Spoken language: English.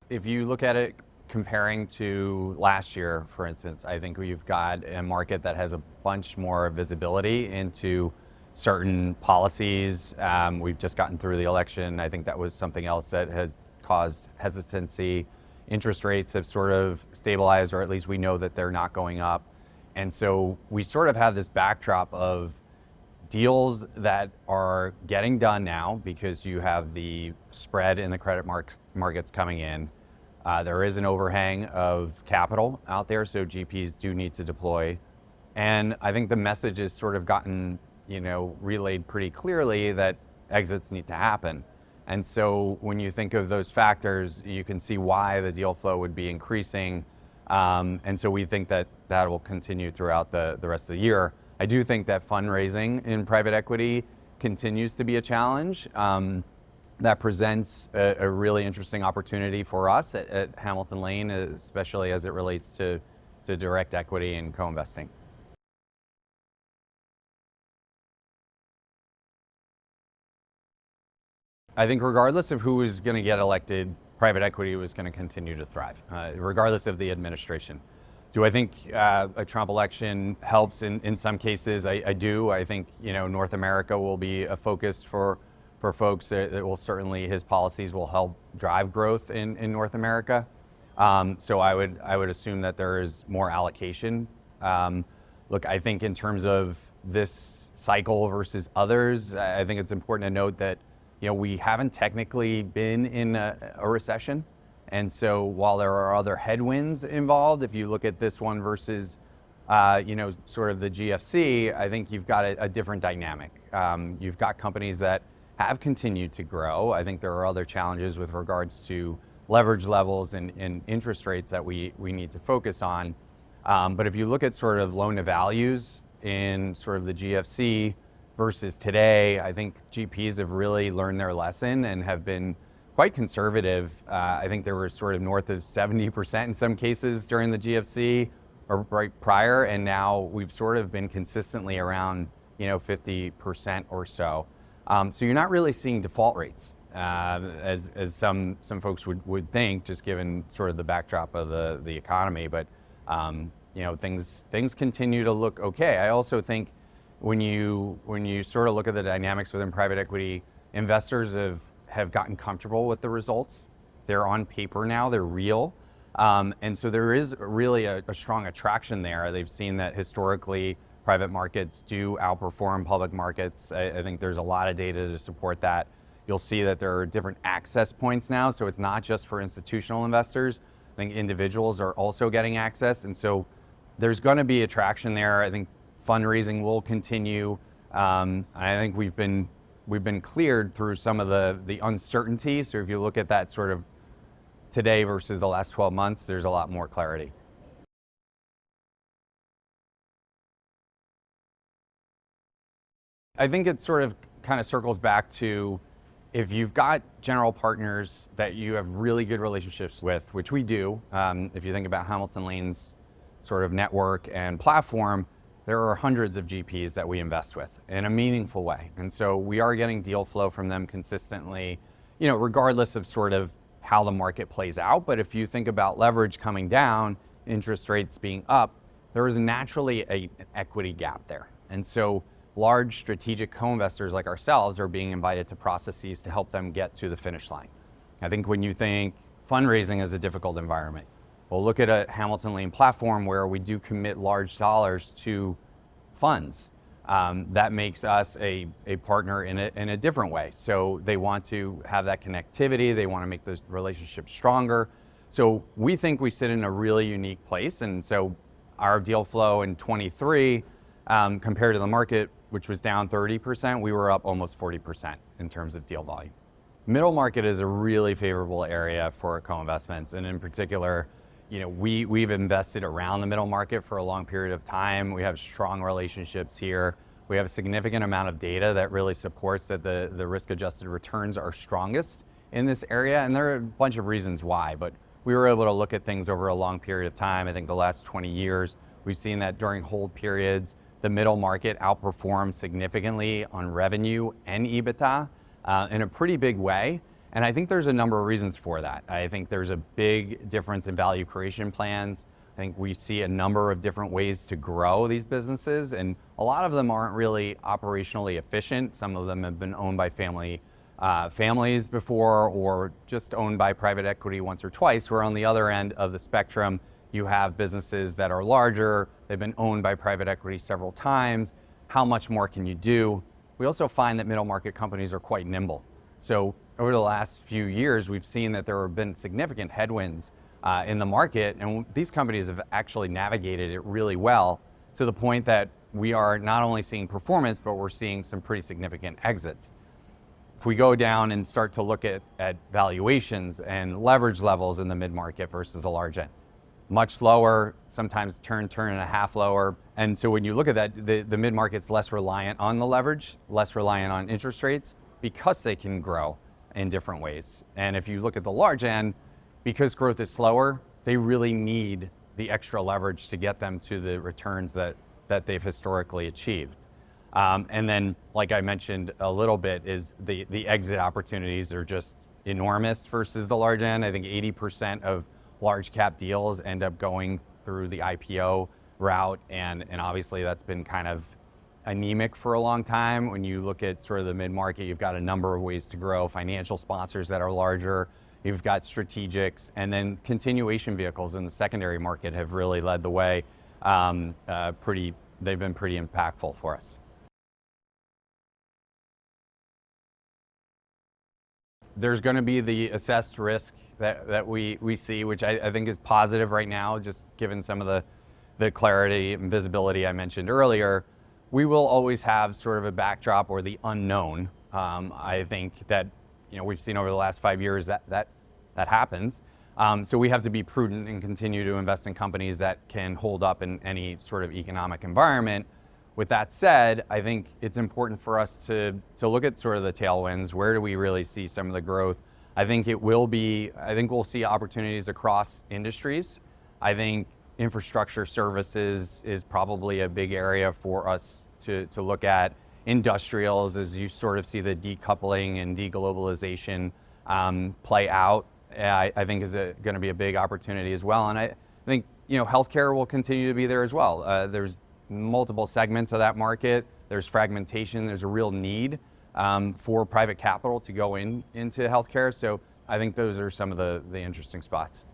If you look at it comparing to last year, for instance, I think we've got a market that has a bunch more visibility into certain policies. We've just gotten through the election. I think that was something else that has caused hesitancy. Interest rates have sort of stabilized, or at least we know that they're not going up. And so we sort of have this backdrop of deals that are getting done now because you have the spread in the credit markets coming in. There is an overhang of capital out there, so GPs do need to deploy. And I think the message has sort of gotten, relayed pretty clearly that exits need to happen. And so when you think of those factors, you can see why the deal flow would be increasing. And so we think that that will continue throughout the rest of the year. I do think that fundraising in private equity continues to be a challenge. That presents a really interesting opportunity for us at Hamilton Lane, especially as it relates to direct equity and co-investing. I think regardless of who is going to get elected, private equity was going to continue to thrive, regardless of the administration. Do I think a Trump election helps in some cases? I do. I think North America will be a focus for folks. That will certainly, his policies will help drive growth in North America. So I would assume that there is more allocation. Look, I think in terms of this cycle versus others, I think it's important to note that we haven't technically been in a recession. And so while there are other headwinds involved, if you look at this one versus, sort of the GFC, I think you've got a different dynamic. You've got companies that have continued to grow. I think there are other challenges with regards to leverage levels and interest rates that we need to focus on. But if you look at sort of loan to values in sort of the GFC versus today, I think GPs have really learned their lesson and have been quite conservative. I think they were sort of north of 70% in some cases during the GFC or right prior, and now we've sort of been consistently around 50% or so. So you're not really seeing default rates as some folks would think, just given sort of the backdrop of the economy. But things continue to look okay. I also think when you sort of look at the dynamics within private equity, investors have gotten comfortable with the results. They're on paper now, they're real. And so there is really a strong attraction there. They've seen that historically private markets do outperform public markets. I think there's a lot of data to support that. You'll see that there are different access points now, so it's not just for institutional investors. I think individuals are also getting access, and so there's going to be attraction there. I think fundraising will continue. I think we've been cleared through some of the uncertainty. So if you look at that sort of today versus the last 12 months, there's a lot more clarity. I think it sort of kind of circles back to, if you've got general partners that you have really good relationships with, which we do, if you think about Hamilton Lane's sort of network and platform, there are hundreds of GPs that we invest with in a meaningful way. And so we are getting deal flow from them consistently, regardless of sort of how the market plays out. But if you think about leverage coming down, interest rates being up, there is naturally an equity gap there. And so large strategic co-investors like ourselves are being invited to processes to help them get to the finish line. I think when you think fundraising is a difficult environment, well, look at a Hamilton Lane platform where we do commit large dollars to funds. That makes us a partner in a different way. So they want to have that connectivity. They want to make those relationships stronger. So we think we sit in a really unique place. And so our deal flow in 23, compared to the market, which was down 30%, we were up almost 40% in terms of deal volume. Middle market is a really favorable area for co-investments, and in particular, we've invested around the middle market for a long period of time. We have strong relationships here. We have a significant amount of data that really supports that the risk-adjusted returns are strongest in this area, and there are a bunch of reasons why, but we were able to look at things over a long period of time. I think the last 20 years, we've seen that during hold periods, the middle market outperforms significantly on revenue and EBITDA in a pretty big way. And I think there's a number of reasons for that. I think there's a big difference in value creation plans. I think we see a number of different ways to grow these businesses, and a lot of them aren't really operationally efficient. Some of them have been owned by families before, or just owned by private equity once or twice, where on the other end of the spectrum, you have businesses that are larger, they've been owned by private equity several times. How much more can you do? We also find that middle market companies are quite nimble. So over the last few years, we've seen that there have been significant headwinds in the market, and these companies have actually navigated it really well, to the point that we are not only seeing performance, but we're seeing some pretty significant exits. If we go down and start to look at valuations and leverage levels in the mid-market versus the large end, much lower, sometimes turn and a half lower. And so when you look at that, the mid-market's less reliant on the leverage, less reliant on interest rates, because they can grow in different ways. And if you look at the large end, because growth is slower, they really need the extra leverage to get them to the returns that they've historically achieved. And then, like I mentioned a little bit, is the exit opportunities are just enormous versus the large end. I think 80% of large cap deals end up going through the IPO route, and obviously that's been kind of anemic for a long time. When you look at sort of the mid-market, you've got a number of ways to grow: financial sponsors that are larger, you've got strategics, and then continuation vehicles in the secondary market have really led the way. They've been pretty impactful for us. There's going to be the assessed risk that we see, which I think is positive right now, just given some of the clarity and visibility I mentioned earlier. We will always have sort of a backdrop or the unknown. I think that we've seen over the last 5 years that happens. So we have to be prudent and continue to invest in companies that can hold up in any sort of economic environment. With that said, I think it's important for us to look at sort of the tailwinds. Where do we really see some of the growth? I think we'll see opportunities across industries. I think infrastructure services is probably a big area for us to look at. Industrials, as you sort of see the decoupling and deglobalization play out, I think is going to be a big opportunity as well. And I think healthcare will continue to be there as well. There's multiple segments of that market. There's fragmentation. There's a real need for private capital to go into healthcare. So I think those are some of the interesting spots.